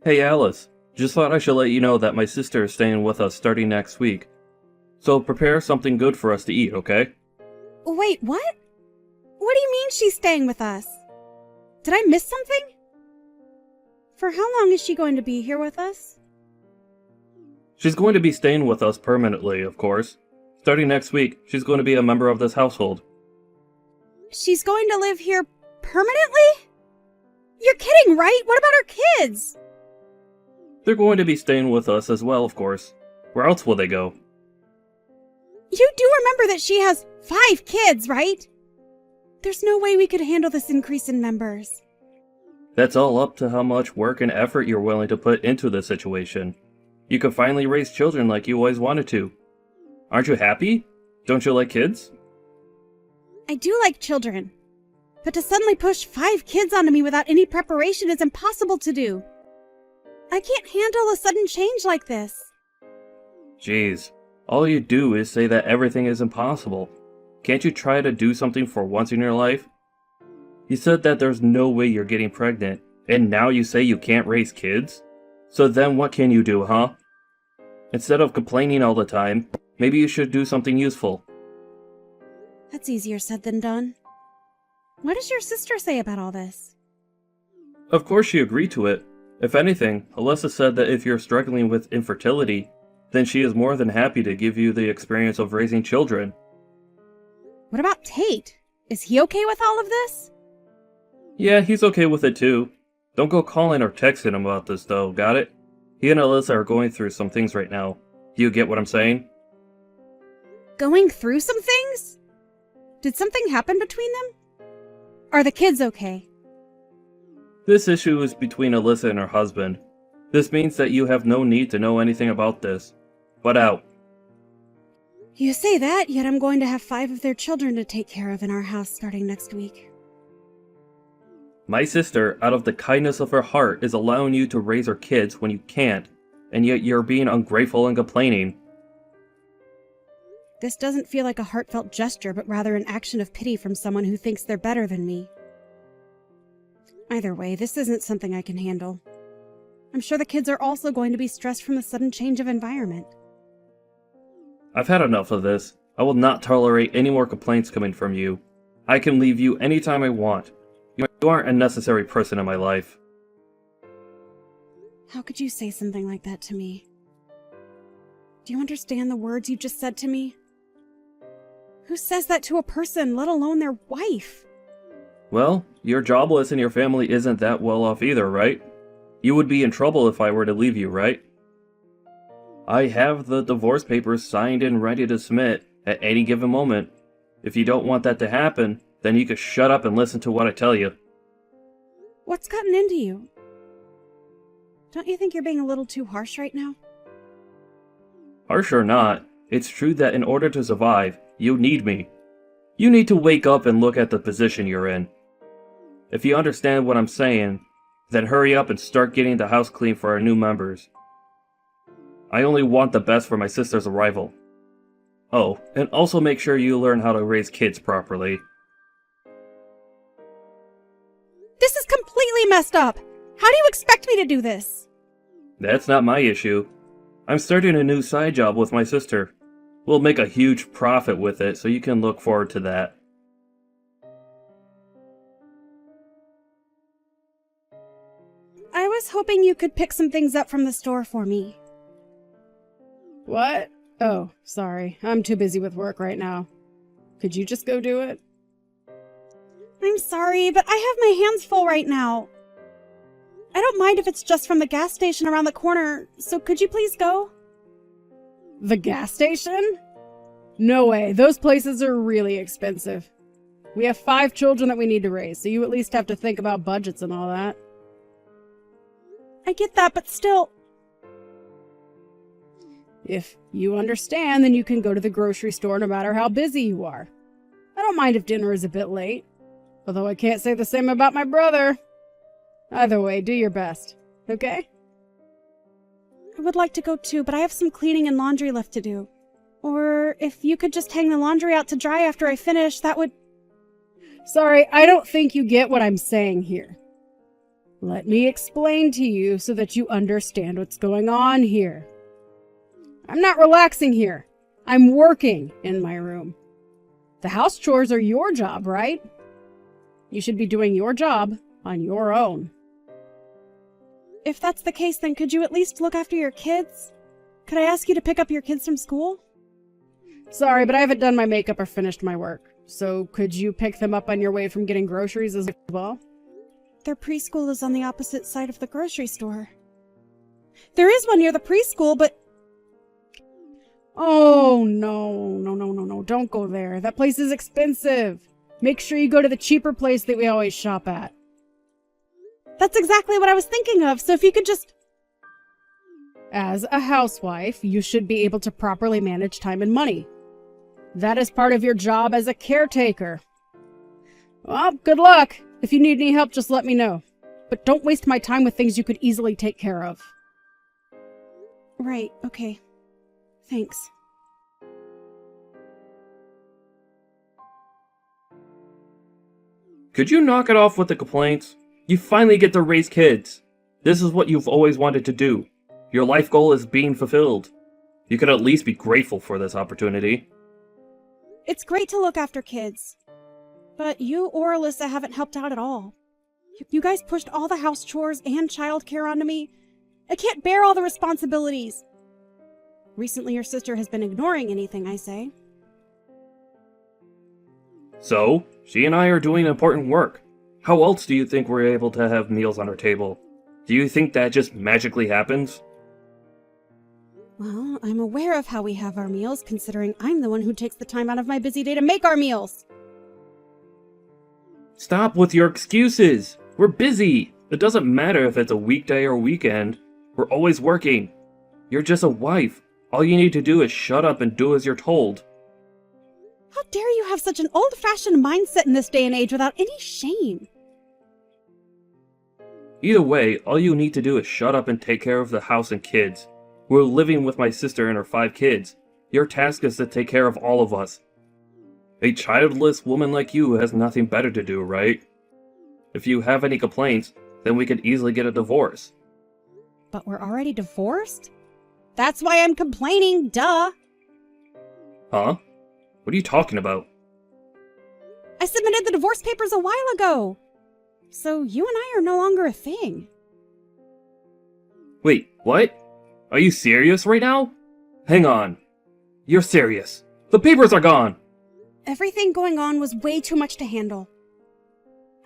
Hey Alice, just thought I should let you know that my sister is staying with us starting next week. So prepare something good for us to eat, okay? Wait, what? What do you mean she's staying with us? Did I miss something? For how long is she going to be here with us? She's going to be staying with us permanently, of course. Starting next week, she's going to be a member of this household. She's going to live here permanently? You're kidding, right? What about her kids? They're going to be staying with us as well, of course. Where else will they go? You do remember that she has 5 kids, right? There's no way we could handle this increase in members. That's all up to how much work and effort you're willing to put into this situation. You could finally raise children like you always wanted to. Aren't you happy? Don't you like kids? I do like children. But to suddenly push 5 kids onto me without any preparation is impossible to do. I can't handle a sudden change like this. Jeez, all you do is say that everything is impossible. Can't you try to do something for once in your life? You said that there's no way you're getting pregnant, and now you say you can't raise kids? So then what can you do, huh? Instead of complaining all the time, maybe you should do something useful. That's easier said than done. What does your sister say about all this? Of course she agreed to it. If anything, Alyssa said that if you're struggling with infertility, then she is more than happy to give you the experience of raising children. What about Tate? Is he okay with all of this? Yeah, he's okay with it too. Don't go calling or texting him about this though, got it? He and Alyssa are going through some things right now. Do you get what I'm saying? Going through some things? Did something happen between them? Are the kids okay? This issue is between Alyssa and her husband. This means that you have no need to know anything about this. Butt out. You say that, yet I'm going to have 5 of their children to take care of in our house starting next week. My sister, out of the kindness of her heart, is allowing you to raise her kids when you can't, and yet you're being ungrateful and complaining. This doesn't feel like a heartfelt gesture, but rather an action of pity from someone who thinks they're better than me. Either way, this isn't something I can handle. I'm sure the kids are also going to be stressed from the sudden change of environment. I've had enough of this. I will not tolerate any more complaints coming from you. I can leave you anytime I want. You aren't a necessary person in my life. How could you say something like that to me? Do you understand the words you just said to me? Who says that to a person, let alone their wife? Well, you're jobless and your family isn't that well off either, right? You would be in trouble if I were to leave you, right? I have the divorce papers signed and ready to submit at any given moment. If you don't want that to happen, then you can shut up and listen to what I tell you. What's gotten into you? Don't you think you're being a little too harsh right now? Harsh or not, it's true that in order to survive, you need me. You need to wake up and look at the position you're in. If you understand what I'm saying, then hurry up and start getting the house clean for our new members. I only want the best for my sister's arrival. Oh, and also make sure you learn how to raise kids properly. This is completely messed up! How do you expect me to do this? That's not my issue. I'm starting a new side job with my sister. We'll make a huge profit with it, so you can look forward to that. I was hoping you could pick some things up from the store for me. What? Oh, sorry. I'm too busy with work right now. Could you just go do it? I'm sorry, but I have my hands full right now. I don't mind if it's just from the gas station around the corner, so could you please go? The gas station? No way. Those places are really expensive. We have 5 children that we need to raise, so you at least have to think about budgets and all that. I get that, but still... If you understand, then you can go to the grocery store no matter how busy you are. I don't mind if dinner is a bit late, although I can't say the same about my brother. Either way, do your best, okay? I would like to go too, but I have some cleaning and laundry left to do. Or if you could just hang the laundry out to dry after I finish, that would... Sorry, I don't think you get what I'm saying here. Let me explain to you so that you understand what's going on here. I'm not relaxing here. I'm working in my room. The house chores are your job, right? You should be doing your job on your own. If that's the case, then could you at least look after your kids? Could I ask you to pick up your kids from school? Sorry, but I haven't done my makeup or finished my work. So could you pick them up on your way from getting groceries as well? Their preschool is on the opposite side of the grocery store. There is one near the preschool, but... Oh, no. Don't go there. That place is expensive. Make sure you go to the cheaper place that we always shop at. That's exactly what I was thinking of, so if you could just... As a housewife, you should be able to properly manage time and money. That is part of your job as a caretaker. Well, good luck. If you need any help, just let me know. But don't waste my time with things you could easily take care of. Right, okay. Thanks. Could you knock it off with the complaints? You finally get to raise kids. This is what you've always wanted to do. Your life goal is being fulfilled. You could at least be grateful for this opportunity. It's great to look after kids. But you or Alyssa haven't helped out at all. You guys pushed all the house chores and childcare onto me. I can't bear all the responsibilities. Recently, your sister has been ignoring anything I say. So, she and I are doing important work. How else do you think we're able to have meals on our table? Do you think that just magically happens? Well, I'm aware of how we have our meals, considering I'm the one who takes the time out of my busy day to make our meals. Stop with your excuses! We're busy! It doesn't matter if it's a weekday or weekend. We're always working. You're just a wife. All you need to do is shut up and do as you're told. How dare you have such an old-fashioned mindset in this day and age without any shame? Either way, all you need to do is shut up and take care of the house and kids. We're living with my sister and her 5 kids. Your task is to take care of all of us. A childless woman like you has nothing better to do, right? If you have any complaints, then we could easily get a divorce. But we're already divorced? That's why I'm complaining, duh! Huh? What are you talking about? I submitted the divorce papers a while ago! So you and I are no longer a thing. Wait, what? Are you serious right now? Hang on. You're serious. The papers are gone! Everything going on was way too much to handle.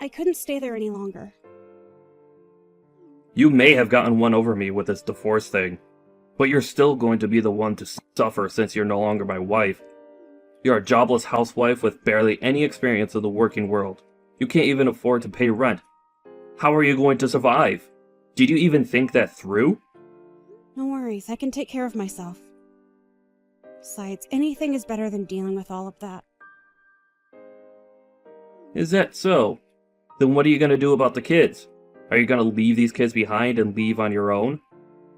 I couldn't stay there any longer. You may have gotten one over me with this divorce thing, but you're still going to be the one to suffer since you're no longer my wife. You're a jobless housewife with barely any experience of the working world. You can't even afford to pay rent. How are you going to survive? Did you even think that through? No worries, I can take care of myself. Besides, anything is better than dealing with all of that. Is that so? Then what are you going to do about the kids? Are you going to leave these kids behind and leave on your own?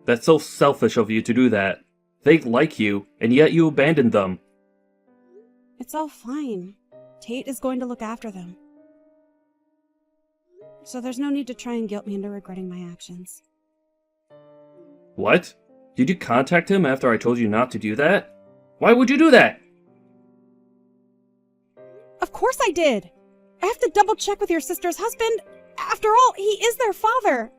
That's so selfish of you to do that. They like you, and yet you abandoned them. It's all fine. Tate is going to look after them. So there's no need to try and guilt me into regretting my actions. What? Did you contact him after I told you not to do that? Why would you do that? Of course I did! I have to double check with your sister's husband. After all, he is their father.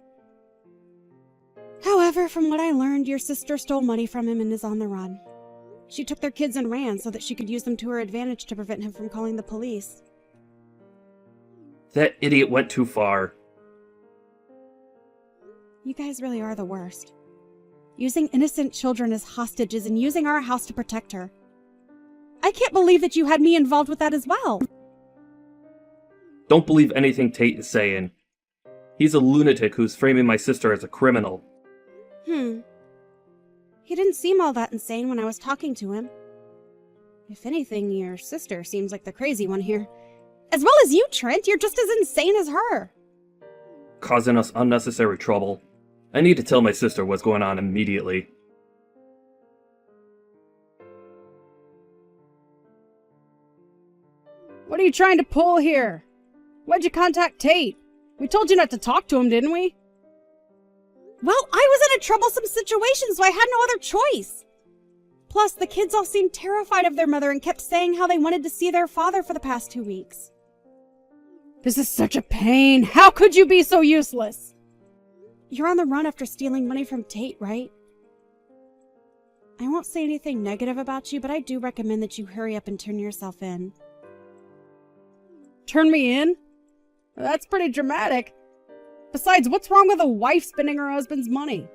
However, from what I learned, your sister stole money from him and is on the run. She took their kids and ran so that she could use them to her advantage to prevent him from calling the police. That idiot went too far. You guys really are the worst. Using innocent children as hostages and using our house to protect her. I can't believe that you had me involved with that as well. Don't believe anything Tate is saying. He's a lunatic who's framing my sister as a criminal. He didn't seem all that insane when I was talking to him. If anything, your sister seems like the crazy one here. As well as you, Trent, you're just as insane as her. Causing us unnecessary trouble. I need to tell my sister what's going on immediately. What are you trying to pull here? Why'd you contact Tate? We told you not to talk to him, didn't we? Well, I was in a troublesome situation, so I had no other choice. Plus, the kids all seemed terrified of their mother and kept saying how they wanted to see their father for the past 2 weeks. This is such a pain. How could you be so useless? You're on the run after stealing money from Tate, right? I won't say anything negative about you, but I do recommend that you hurry up and turn yourself in. Turn me in? That's pretty dramatic. Besides, what's wrong with a wife spending her husband's money?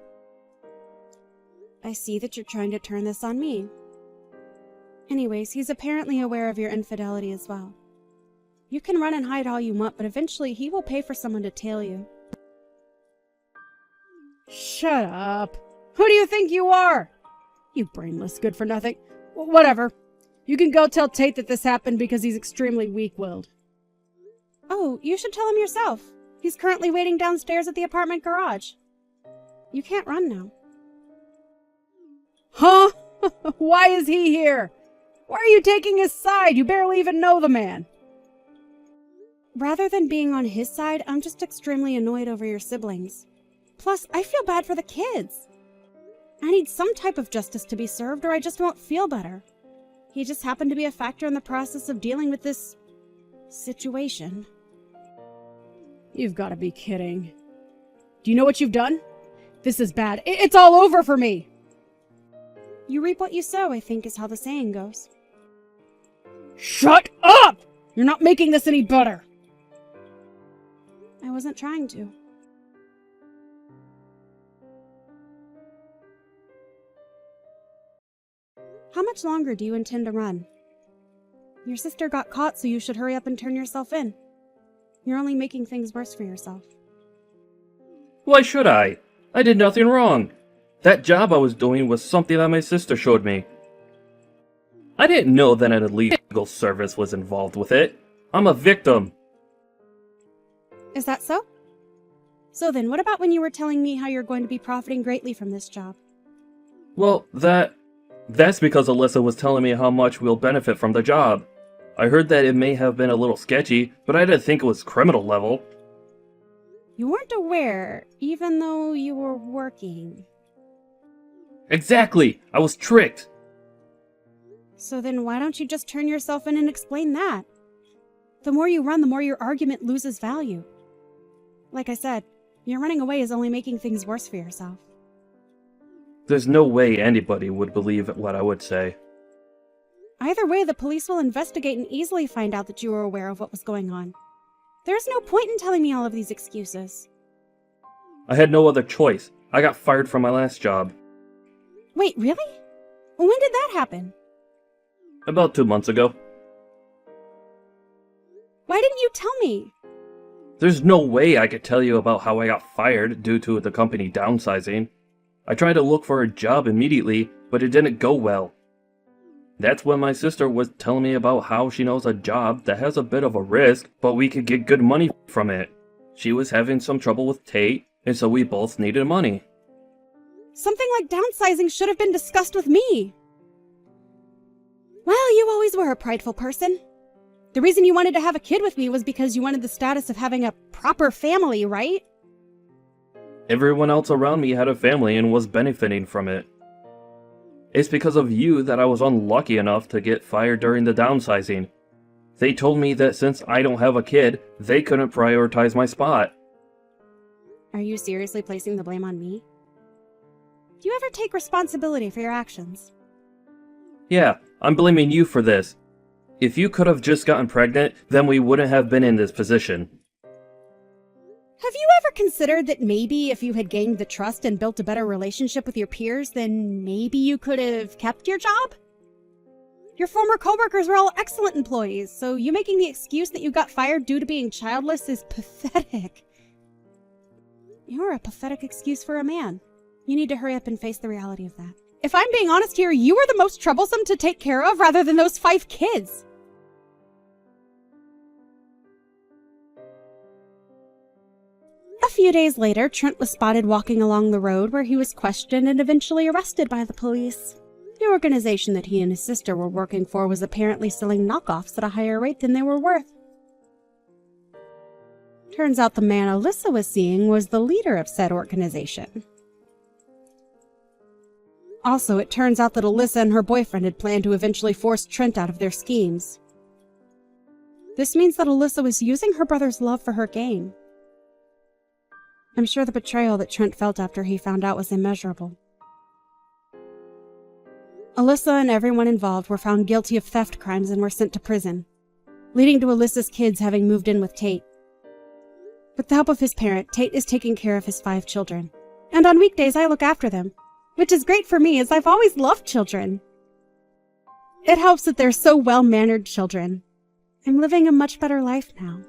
I see that you're trying to turn this on me. Anyways, he's apparently aware of your infidelity as well. You can run and hide all you want, but eventually he will pay for someone to tail you. Shut up. Who do you think you are? You brainless good-for-nothing. Whatever. You can go tell Tate that this happened because he's extremely weak-willed. Oh, you should tell him yourself. He's currently waiting downstairs at the apartment garage. You can't run now. Huh? Why is he here? Why are you taking his side? You barely even know the man. Rather than being on his side, I'm just extremely annoyed over your siblings. Plus, I feel bad for the kids. I need some type of justice to be served or I just won't feel better. He just happened to be a factor in the process of dealing with this situation. You've got to be kidding. Do you know what you've done? This is bad. It's all over for me. You reap what you sow, I think is how the saying goes. Shut up! You're not making this any better. I wasn't trying to. How much longer do you intend to run? Your sister got caught, so you should hurry up and turn yourself in. You're only making things worse for yourself. Why should I? I did nothing wrong. That job I was doing was something that my sister showed me. I didn't know that an illegal service was involved with it. I'm a victim. Is that so? So then, what about when you were telling me how you're going to be profiting greatly from this job? Well, that's because Alyssa was telling me how much we'll benefit from the job. I heard that it may have been a little sketchy, but I didn't think it was criminal level. You weren't aware, even though you were working. Exactly! I was tricked! So then why don't you just turn yourself in and explain that? The more you run, the more your argument loses value. Like I said, your running away is only making things worse for yourself. There's no way anybody would believe what I would say. Either way, the police will investigate and easily find out that you were aware of what was going on. There's no point in telling me all of these excuses. I had no other choice. I got fired from my last job. Wait, really? When did that happen? About 2 months ago. Why didn't you tell me? There's no way I could tell you about how I got fired due to the company downsizing. I tried to look for a job immediately, but it didn't go well. That's when my sister was telling me about how she knows a job that has a bit of a risk, but we could get good money from it. She was having some trouble with Tate, and so we both needed money. Something like downsizing should have been discussed with me. Well, you always were a prideful person. The reason you wanted to have a kid with me was because you wanted the status of having a proper family, right? Everyone else around me had a family and was benefiting from it. It's because of you that I was unlucky enough to get fired during the downsizing. They told me that since I don't have a kid, they couldn't prioritize my spot. Are you seriously placing the blame on me? Do you ever take responsibility for your actions? Yeah, I'm blaming you for this. If you could have just gotten pregnant, then we wouldn't have been in this position. Have you ever considered that maybe if you had gained the trust and built a better relationship with your peers, then maybe you could have kept your job? Your former coworkers were all excellent employees, so you making the excuse that you got fired due to being childless is pathetic. You're a pathetic excuse for a man. You need to hurry up and face the reality of that. If I'm being honest here, you were the most troublesome to take care of rather than those 5 kids. A few days later, Trent was spotted walking along the road where he was questioned and eventually arrested by the police. The organization that he and his sister were working for was apparently selling knockoffs at a higher rate than they were worth. Turns out the man Alyssa was seeing was the leader of said organization. Also, it turns out that Alyssa and her boyfriend had planned to eventually force Trent out of their schemes. This means that Alyssa was using her brother's love for her gain. I'm sure the betrayal that Trent felt after he found out was immeasurable. Alyssa and everyone involved were found guilty of theft crimes and were sent to prison, leading to Alyssa's kids having moved in with Tate. With the help of his parent, Tate is taking care of his 5 children. And on weekdays, I look after them, which is great for me as I've always loved children. It helps that they're so well-mannered children. I'm living a much better life now.